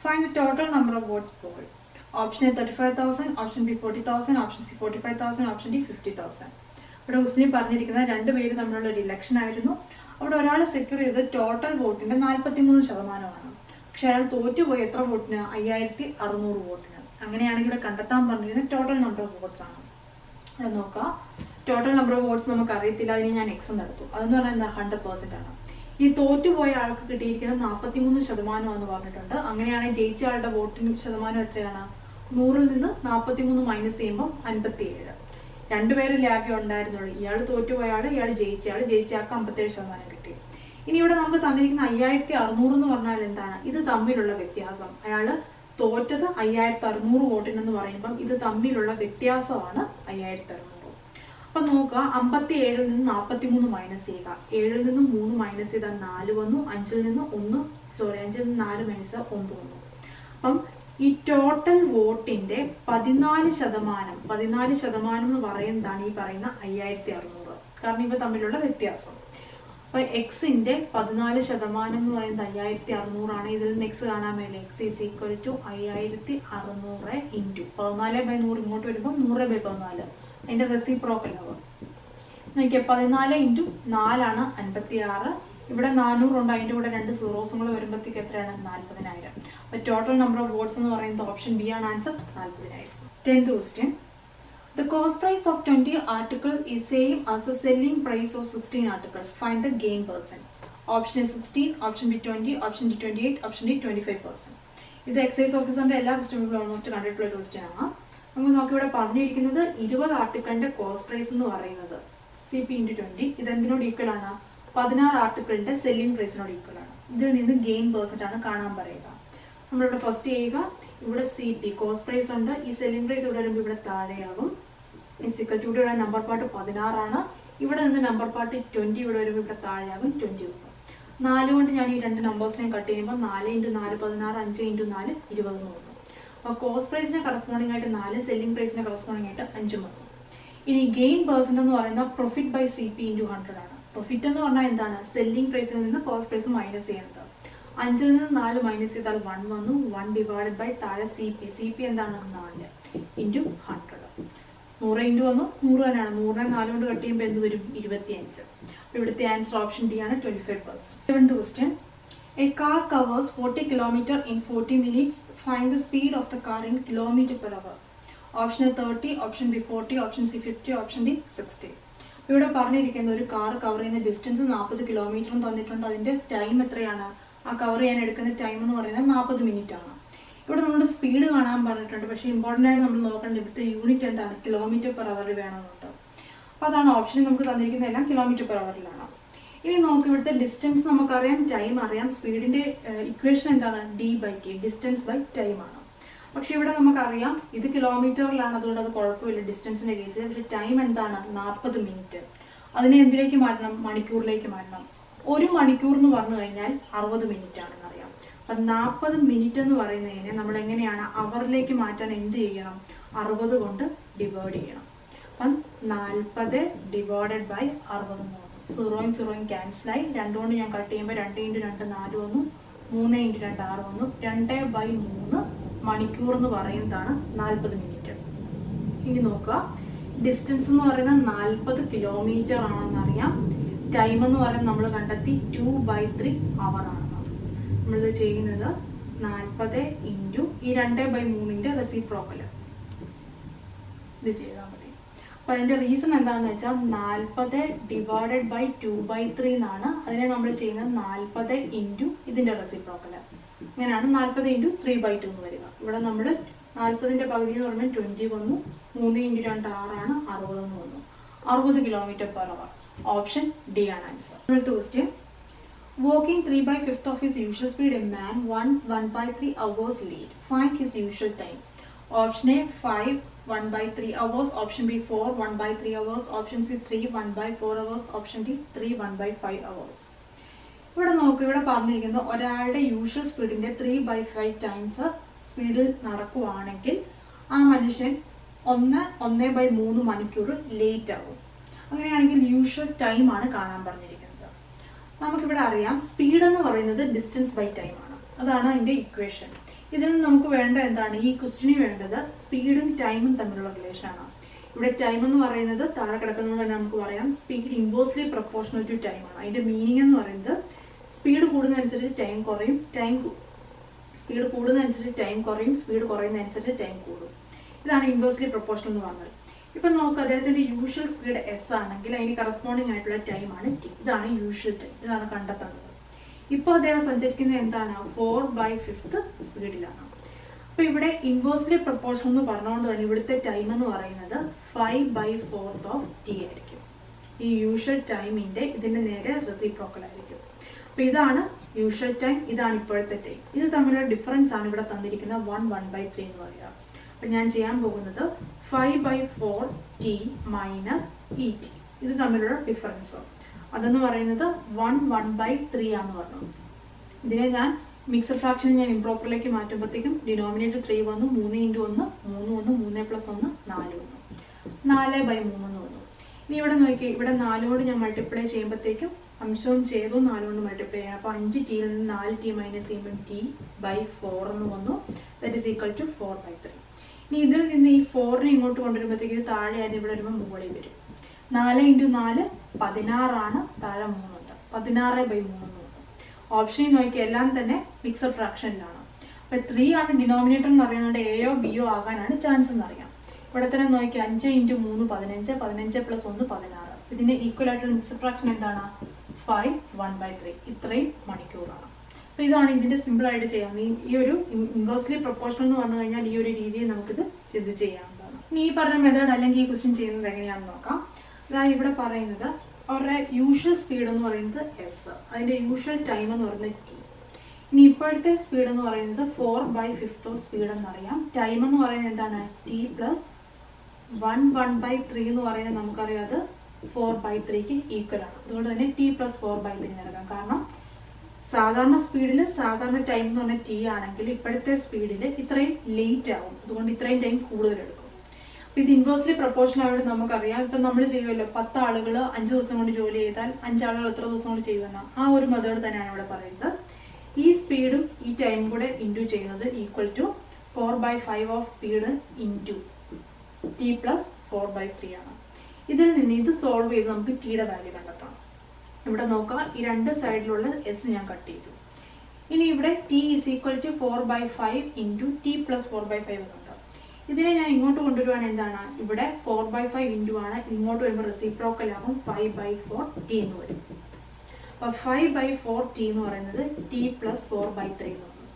Find the total number of votes polled. Option A 35,000, option B 40,000, option C 45,000, option D 50,000. ഇവിടെ ക്വസ്റ്റിനിൽ പറഞ്ഞിരിക്കുന്നത് 2 പേര് തമ്മിലുള്ള ഒരു election ആയിരുന്നു. അവിടെ ഒരാൾ secure ചെയ്തത് total വോട്ടിന്റെ 43%. പക്ഷെ അയാൾ തോറ്റുപോയി എത്ര വോട്ടിന്? 5,600 വോട്ടിന്. അങ്ങനെയാണെങ്കിൽ ഇവിടെ കണ്ടെത്താൻ പറഞ്ഞിരുന്നത് ടോട്ടൽ നമ്പർ ഓഫ് വോട്ട്സ് ആണ്. അവിടെ നോക്കാം, ടോട്ടൽ നമ്പർ ഓഫ് വോട്ട്സ് നമുക്ക് അറിയത്തില്ല. അതിന് ഞാൻ എക്സ് നടത്തും. അതെന്ന് പറഞ്ഞാൽ എന്താ? 100% ആണ്. ഈ തോറ്റുപോയ ആൾക്ക് കിട്ടിയിരിക്കുന്നത് 43% എന്ന് പറഞ്ഞിട്ടുണ്ട്. അങ്ങനെയാണെങ്കിൽ ജയിച്ച ആളുടെ വോട്ടിന് ശതമാനം എത്രയാണ്? 100ൽ നിന്ന് 43 മൈനസ് ചെയ്യുമ്പോൾ 57. 2 പേരിൽ ആകെ ഉണ്ടായിരുന്നുള്ളൂ. ഇയാൾ തോറ്റുപോയ ആൾ, ഇയാൾ ജയിച്ച ആൾക്ക് 57% കിട്ടി. ഇനി ഇവിടെ നമുക്ക് തന്നിരിക്കുന്ന 5,600 എന്ന് പറഞ്ഞാൽ എന്താണ്? ഇത് തമ്മിലുള്ള വ്യത്യാസം. അയാൾ തോറ്റത് 5,600 വോട്ടിനെന്ന് പറയുമ്പം ഇത് തമ്മിലുള്ള വ്യത്യാസമാണ് 5,600. അപ്പം നോക്കുക, 57 നിന്ന് 43 മൈനസ് ചെയ്യുക. 7 നിന്ന് 3 മൈനസ് ചെയ്താൽ 4 വന്നു. 5 നിന്ന് 4 മൈനസ് ചെയ്താൽ 1 വന്നു. അപ്പം ഈ ടോട്ടൽ വോട്ടിന്റെ 14% എന്ന് പറയുന്നതാണ് ഈ പറയുന്ന 5600. കാരണം ഇവ തമ്മിലുള്ള വ്യത്യാസം. അപ്പൊ എക്സിന്റെ 14% എന്ന് പറയുന്നത് 5600 ഇതിൽ നിന്ന് എക്സ് കാണാൻ വേണ്ടി x is equal to 5600 into 14/100 ഇങ്ങോട്ട് വരുമ്പോൾ 100/14 അതിന്റെ റെസിപ്രോക്കൽ ആവും. നോക്കിയാൽ 14 ഇൻറ്റു 4 56. ഇവിടെ 400 ഉണ്ട്, അതിന്റെ കൂടെ 2 സീറോസും കൂടെ വരുമ്പോഴത്തേക്ക് എത്രയാണ്? 40,000. അപ്പൊ ടോട്ടൽ നമ്പർ ഓഫ് വോട്ട്സ് എന്ന് പറയുന്നത് ഓപ്ഷൻ ബി ആണ് answer, 40,000. 10th question. The cost price of 20 articles is same as the selling price of 16 articles. Find the gain percent. Option A 16, option B 20, option D 28, option D 25%. ഇത് excise ഓഫീസറിന്റെ എല്ലാ ക്വസ്റ്റ്യനും almost കണ്ടിട്ടുള്ള ഒരു question ആണ്. നമുക്ക് നോക്കി ഇവിടെ പറഞ്ഞിരിക്കുന്നത് 20 ആർട്ടിക്കിളിന്റെ കോസ്റ്റ് പ്രൈസ് എന്ന് പറയുന്നത് CP × 20. ഇത് എന്തിനോട് ഈക്വൽ ആണ്? 16 ആർട്ടിക്കിളിന്റെ സെല്ലിംഗ് പ്രൈസിനോട് ഈക്വൽ ആണ്. ഇതിൽ നിന്ന് ഗെയിൻ പെർസെന്റ് ആണ് കാണാൻ പറയുക. നമ്മളിവിടെ ഫസ്റ്റ് ചെയ്യുക, ഇവിടെ CP കോസ്റ്റ് പ്രൈസ് ഉണ്ട്, ഈ സെല്ലിംഗ് പ്രൈസ് ഇവിടെ വരുമ്പോൾ ഇവിടെ താഴെയാകും. ഇവിടെ നമ്പർ പാർട്ട് 16 ആണ്, ഇവിടെ നിന്ന് നമ്പർ പാർട്ട് 20 ഇവിടെ വരുമ്പോൾ ഇവിടെ താഴെയാകും 20 വരും. 4 കൊണ്ട് ഞാൻ ഈ 2 നമ്പേഴ്സിനെയും കട്ട് ചെയ്യുമ്പോൾ 4 × 4 16, 5 × 4 20 എന്ന് വന്നു. അപ്പോൾ കോസ്റ്റ് പ്രൈസിന് കറസ്പോണ്ടിങ് ആയിട്ട് 4, സെല്ലിംഗ് പ്രൈസിന് കറസ്പോണ്ടിങ് ആയിട്ട് 5 വന്നു. ഇനി ഗെയിൻ പെർസെന്റ് എന്ന് പറയുന്നത് പ്രോഫിറ്റ് ബൈ CP × 100 ആണ്. പ്രോഫിറ്റ് എന്ന് പറഞ്ഞാൽ എന്താണ്? സെല്ലിംഗ് പ്രൈസിൽ നിന്ന് കോസ്റ്റ് പ്രൈസ് മൈനസ് ചെയ്യുന്നത്. 5 നിന്ന് 4 മൈനസ് ചെയ്താൽ 1 വന്നു. 1 ഡിവൈഡഡ് ബൈ താഴെ CP എന്താണ്? 4 ഇൻറ്റു 100. 100 ഇൻറ്റു വന്നു, 100 തന്നെയാണ്. 100നെ 4 കൊണ്ട് കട്ട് ചെയ്യുമ്പോൾ എന്ത് വരും? 25. ഇവിടുത്തെ ആൻസർ ഓപ്ഷൻ ഡി ആണ്, 25%. 7th question. A car covers 40 km in 40 minutes. Find the speed of the car in km/h. Option A 30, option B 40, option C 50, option D 60. ഇവിടെ പറഞ്ഞിരിക്കുന്ന ഒരു കാർ കവർ ചെയ്യുന്ന ഡിസ്റ്റൻസ് 40 കിലോമീറ്ററും തന്നിട്ടുണ്ട്. അതിന്റെ ടൈം എത്രയാണ്? ആ കവർ ചെയ്യാൻ എടുക്കുന്ന ടൈം എന്ന് പറയുന്നത് 40 മിനിറ്റ് ആണ്. ഇവിടെ നമ്മുടെ സ്പീഡ് കാണാൻ പറഞ്ഞിട്ടുണ്ട്, പക്ഷേ ഇമ്പോർട്ടൻ്റ് ആയിട്ട് നമ്മൾ നോക്കേണ്ട ഇവിടുത്തെ യൂണിറ്റ് എന്താണ്? km/h വേണമെന്നുണ്ട്. അപ്പോൾ അതാണ് ഓപ്ഷൻ നമുക്ക് തന്നിരിക്കുന്ന എല്ലാം km/hലാണ്. ഇനി നോക്ക്, ഇവിടുത്തെ ഡിസ്റ്റൻസ് നമുക്കറിയാം, ടൈം അറിയാം. സ്പീഡിന്റെ ഇക്വേഷൻ എന്താണ്? D/T, ഡിസ്റ്റൻസ് ബൈ ടൈം ആണ്. പക്ഷെ ഇവിടെ നമുക്കറിയാം ഇത് കിലോമീറ്ററിലാണ്, അതുകൊണ്ട് അത് കുഴപ്പമില്ല ഡിസ്റ്റൻസിന്റെ കേസിൽ. പക്ഷേ ടൈം എന്താണ്? 40 മിനിറ്റ്. അതിനെ എന്തിലേക്ക് മാറ്റണം? മണിക്കൂറിലേക്ക് മാറ്റണം. 1 മണിക്കൂർ എന്ന് പറഞ്ഞു കഴിഞ്ഞാൽ 60 മിനിറ്റ് ആണെന്ന് അറിയാം. അപ്പം 40 മിനിറ്റ് എന്ന് പറയുന്നതിനെ നമ്മൾ എങ്ങനെയാണ് അവറിലേക്ക് മാറ്റാൻ എന്ത് ചെയ്യണം? 60 കൊണ്ട് ഡിവൈഡ് ചെയ്യണം. അപ്പം 40 ഡിവൈഡഡ് ബൈ 60 എന്ന് വന്നു. 0 ക്യാൻസലായി. 2 കൊണ്ട് ഞാൻ കട്ട് ചെയ്യുമ്പോൾ 2 × 2 4 വന്നു. 3 × 2 6 വന്നു. 2/3 മണിക്കൂർ എന്ന് പറയുന്നതാണ് 40 മിനിറ്റ്. ഇനി നോക്കുക, ഡിസ്റ്റൻസ് എന്ന് പറയുന്നത് 40 കിലോമീറ്റർ ആണെന്നറിയാം. ടൈം എന്ന് പറയുന്നത് നമ്മൾ കണ്ടെത്തി 2/3 അവർ ആണെന്നാണ്. നമ്മളിത് ചെയ്യുന്നത് 40 ഇൻറ്റു ഈ 2/3ന്റെ റെസിപ്രോക്കൽ ഇത് ചെയ്താൽ മതി. അപ്പം അതിൻ്റെ റീസൺ എന്താണെന്ന് വെച്ചാൽ 40 ഡിവൈഡഡ് ബൈ 2/3 എന്നാണ്. അതിനെ നമ്മൾ ചെയ്യുന്നത് 40 ഇൻറ്റു ഇതിൻ്റെ റെസിപ്രോക്കൽ. ഇങ്ങനെയാണ് 40 ഇൻറ്റു 3/2 എന്ന് വരിക. ഇവിടെ നമ്മൾ 40ന്റെ പകുതി എന്ന് പറയുമ്പോൾ 20 വന്നു. 3 × 2 6 ആണ്, 60 എന്ന് വന്നു. 60 km/h. ഓപ്ഷൻ ഡി ആണ് answer. 12th question. Walking 3/5 of his usual speed, a man 1/3 hours late. Find his usual time. Option A 5 1/3 hours, option B 4 1/3 hours, option C 3 1/4 hours, option D 3 1/5 hours. ഇവിടെ നോക്കുക, ഇവിടെ പറഞ്ഞിരിക്കുന്നത് ഒരാളുടെ usual സ്പീഡിന്റെ 3/5 times സ്പീഡിൽ നടക്കുവാണെങ്കിൽ ആ മനുഷ്യൻ 1/3 മണിക്കൂർ ലേറ്റ് ആകും. അങ്ങനെയാണെങ്കിൽ യൂഷ്വൽ ടൈം ആണ് കാണാൻ പറഞ്ഞിരിക്കുന്നത്. നമുക്കിവിടെ അറിയാം സ്പീഡ് എന്ന് പറയുന്നത് ഡിസ്റ്റൻസ് ബൈ ടൈം ആണ്. അതാണ് അതിന്റെ ഇക്വേഷൻ. ഇതിൽ നമുക്ക് വേണ്ട എന്താണ്? ഈ ക്വസ്റ്റിന് വേണ്ടത് സ്പീഡും ടൈമും തമ്മിലുള്ള റിലേഷൻ ആണ്. ഇവിടെ ടൈം എന്ന് പറയുന്നത് താഴെ കിടക്കുന്നത് തന്നെ നമുക്ക് പറയാം speed inversely proportional to time ആണ്. അതിന്റെ മീനിങ് എന്ന് പറയുന്നത് സ്പീഡ് കൂടുന്നതനുസരിച്ച് ടൈം കുറയും, സ്പീഡ് കൂടുന്നതനുസരിച്ച് ടൈം കുറയും, സ്പീഡ് കുറയുന്നതനുസരിച്ച് ടൈം കൂടും. ഇതാണ് ഇൻവേഴ്സ്ലി പ്രൊപ്പോർഷണൽ എന്ന് പറഞ്ഞത്. ഇപ്പം നോക്കുക, അദ്ദേഹത്തിന്റെ യൂഷ്വൽ സ്പീഡ് S ആണെങ്കിൽ അതിന് കറസ്പോണ്ടിങ് ആയിട്ടുള്ള ടൈം ആണ് T. ഇതാണ് യൂഷ്വൽ ടൈം, ഇതാണ് കണ്ടെത്തുന്നത്. ഇപ്പോൾ അദ്ദേഹം സഞ്ചരിക്കുന്നത് എന്താണ്? 4/5 സ്പീഡിലാണ്. അപ്പൊ ഇവിടെ ഇൻവേഴ്സ്ലി പ്രൊപ്പോർഷണൽ എന്ന് പറഞ്ഞുകൊണ്ട് തന്നെ ഇവിടുത്തെ ടൈം എന്ന് പറയുന്നത് 5/4 T ആയിരിക്കും. ഈ യൂഷ്വൽ ടൈമിന്റെ ഇതിന്റെ നേരെ റെസിപ്രോക്കൽ ആയിരിക്കും. അപ്പൊ ഇതാണ് യൂഷ്വൽ ടൈം, ഇതാണ് ഇപ്പോഴത്തെ ടൈം. ഇത് തമ്മിലുള്ള ഡിഫറൻസ് ആണ് ഇവിടെ തന്നിരിക്കുന്ന 1/3 എന്ന് പറയുക. അപ്പൊ ഞാൻ ചെയ്യാൻ പോകുന്നത് 5/4 T മൈനസ് ഇ ടി. ഇത് തമ്മിലുള്ള ഡിഫറൻസ് അതെന്ന് പറയുന്നത് 1/3 ആണെന്ന് പറഞ്ഞു. ഇതിനെ ഞാൻ മിക്സഡ് ഫ്രാക്ഷൻ ഞാൻ ഇംപ്രോപ്പറിലേക്ക് മാറ്റുമ്പോഴത്തേക്കും ഡിനോമിനേറ്റർ 3 വന്നു, 3 × 1 3 വന്നു, 3 + 1 4 വന്നു, 4/3 എന്ന് വന്നു. ഇനി ഇവിടെ നോക്കി, ഇവിടെ 4 കൊണ്ട് ഞാൻ മൾട്ടിപ്ലൈ ചെയ്യുമ്പോഴത്തേക്കും അംശവും ചെയ്തു 4 കൊണ്ട് മൾട്ടിപ്ലൈ ചെയ്യാം. അപ്പോൾ 5t യിൽ നിന്ന് 4t മൈനസ് ചെയ്യുമ്പോൾ t/4 എന്ന് വന്നു. That is equal to 4/3. ഇനി ഇതിൽ നിന്ന് ഈ 4നെ ഇങ്ങോട്ട് കൊണ്ടുവരുമ്പോഴത്തേക്ക് ഇത് താഴെയായിരുന്നു, ഇവിടെ വരുമ്പോൾ മുകളിൽ വരും. 4 × 4 16 ആണ്, താഴെ 3 ഉണ്ട്, 16/3 എന്ന് വന്നു. ഓപ്ഷനിൽ നോക്കി എല്ലാം തന്നെ മിക്സഡ് ഫ്രാക്ഷനിലാണ്. അപ്പോൾ 3 ആണ് ഡിനോമിനേറ്റർ എന്ന് പറയുന്നത്, എയോ ബിയോ ആകാനാണ് ചാൻസ് എന്നറിയാം. ഇവിടെ തന്നെ നോക്കി 5 × 3 15, 15 + 1 16. ഇതിന് ഈക്വൽ ആയിട്ടുള്ള മിക്സഡ് ഫ്രാക്ഷൻ എന്താണ്? 5/1/3. ഇത്രയും മണിക്കൂറാണ്. അപ്പോൾ ഇതാണ് ഇതിൻ്റെ സിമ്പിളായിട്ട് ചെയ്യാം. ഈ ഒരു ഇൻവേഴ്സ്ലി പ്രൊപ്പോർഷണൽ എന്ന് പറഞ്ഞു കഴിഞ്ഞാൽ ഈ ഒരു രീതിയിൽ നമുക്കിത് ചെയ്യാവുന്നതാണ്. ഇനി ഈ പറഞ്ഞ മെത്തേഡ് അല്ലെങ്കിൽ ഈ ക്വസ്റ്റ്യൻ ചെയ്യുന്നത് എങ്ങനെയാണെന്ന് നോക്കാം. അതായത് ഇവിടെ പറയുന്നത് അവരുടെ യൂഷ്വൽ സ്പീഡ് എന്ന് പറയുന്നത് എസ്, അതിൻ്റെ യൂഷ്വൽ ടൈം എന്ന് പറയുന്നത് ടി. ഇനി ഇപ്പോഴത്തെ സ്പീഡ് എന്ന് പറയുന്നത് 4/5 സ്പീഡ് എന്നറിയാം. ടൈം എന്ന് പറയുന്നത് എന്താണ്? ടി പ്ലസ് 1/3 എന്ന് പറയുന്നത് നമുക്കറിയാം അത് 4/3ക്ക് ഈക്വൽ ആണ്. അതുകൊണ്ട് തന്നെ ടി പ്ലസ് 4/3 നടക്കാം. കാരണം സാധാരണ സ്പീഡിൽ സാധാരണ ടൈം എന്ന് പറഞ്ഞാൽ ടി ആണെങ്കിൽ ഇപ്പോഴത്തെ സ്പീഡിൽ ഇത്രയും ലേറ്റ് ആവും, അതുകൊണ്ട് ഇത്രയും ടൈം കൂടുതൽ എടുക്കും. ഇത് ഇൻവേഴ്സ്ലി പ്രൊപ്പോർഷണൽ ആയിട്ട് നമുക്കറിയാം. ഇപ്പം നമ്മൾ ചെയ്യുമല്ലോ, 10 ആളുകൾ 5 ദിവസം കൊണ്ട് ജോലി ചെയ്താൽ 5 ആളുകൾ എത്ര ദിവസം കൊണ്ട് ചെയ്യുമെന്ന ആ ഒരു മെത്തേഡ് തന്നെയാണ് ഇവിടെ പറയുന്നത്. ഈ സ്പീഡും ഈ ടൈം കൂടെ ഇൻറ്റു ചെയ്യുന്നത് equal to 4/5 of speed into t plus 4/3 ആണ്. ഇതിൽ നിന്ന് ഇത് സോൾവ് ചെയ്ത് നമുക്ക് ടിയുടെ വാല്യൂ കണ്ടെത്താം. ഇവിടെ നോക്കാം, ഈ രണ്ട് സൈഡിലുള്ള എസ് ഞാൻ കട്ട് ചെയ്തു. ഇനി ഇവിടെ t is equal to 4/5 into t plus 4/5 ഉണ്ട്. ഇതിനെ ഞാൻ ഇങ്ങോട്ട് കൊണ്ടുവരുവാണ്, എന്താണ്? ഇവിടെ 4/5 ഇൻറ്റു ആണ്, ഇങ്ങോട്ട് വരുമ്പോൾ റെസിപ്രോക്കൽ ആകും 5/4 ടി എന്ന് വരും. അപ്പോൾ 5/4 ടി എന്ന് പറയുന്നത് ടി പ്ലസ് 4/3 എന്ന് വരും.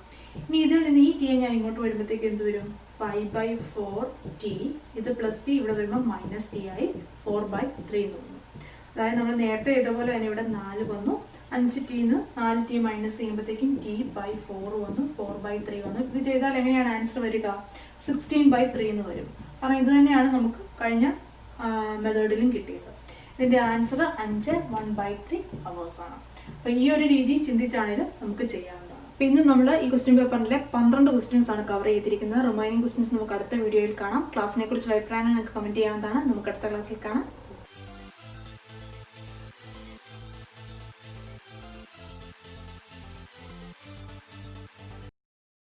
ഇനി ഇതിൽ നിന്ന് ഈ ടിയെ ഞാൻ ഇങ്ങോട്ട് വരുമ്പോഴത്തേക്ക് എന്ത് വരും? 5/4 ടി, ഇത് പ്ലസ് ടി, ഇവിടെ വരുമ്പോൾ മൈനസ് ടി ആയി 4/3 എന്ന് വന്നു. അതായത് നമ്മൾ നേരത്തെ ഇതേപോലെ തന്നെ ഇവിടെ 4 വന്നു, 5t 4t മൈനസ് ചെയ്യുമ്പോഴത്തേക്കും t/4 വന്നു, 4/3 വന്നു. ഇത് ചെയ്താൽ എങ്ങനെയാണ് ആൻസർ വരിക? 16/3 എന്ന് വരും. കാരണം ഇത് തന്നെയാണ് നമുക്ക് കഴിഞ്ഞ മെത്തേഡിലും കിട്ടിയത്. ഇതിൻ്റെ ആൻസർ 5/1/3 അവേഴ്സ് ആണ്. അപ്പോൾ ഈ ഒരു രീതി ചിന്തിച്ചാണെങ്കിൽ നമുക്ക് ചെയ്യാവുന്നതാണ്. അപ്പോൾ ഇന്ന് നമ്മൾ ഈ ക്വസ്റ്റ്യൻ പേപ്പറിലെ 12 ക്വസ്റ്റ്യൻസ് ആണ് കവർ ചെയ്തിരിക്കുന്നത്. റിമൈനിങ് ക്വസ്റ്റ്യൻസ് നമുക്ക് അടുത്ത വീഡിയോയിൽ കാണാം. ക്ലാസ്സിനെ കുറിച്ചുള്ള അഭിപ്രായങ്ങൾ നിങ്ങൾക്ക് കമൻറ്റ് ചെയ്യാവുന്നതാണ്. നമുക്ക് അടുത്ത ക്ലാസ്സിൽ കാണാം.